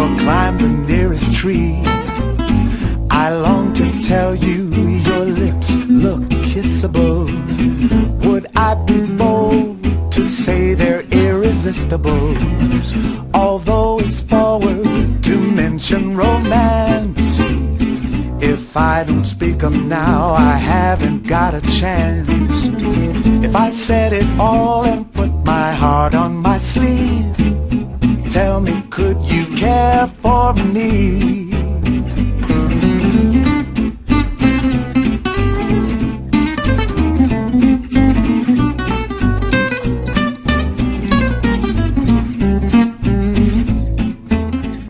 or climb the nearest tree. I long to tell you your lips look kissable. Would I be bold to say they're irresistible? Although it's forward to mention romance, if I don't speak 'em now, I haven't got a chance. If I said it all and put my heart on my sleeve, tell me, could you care for me?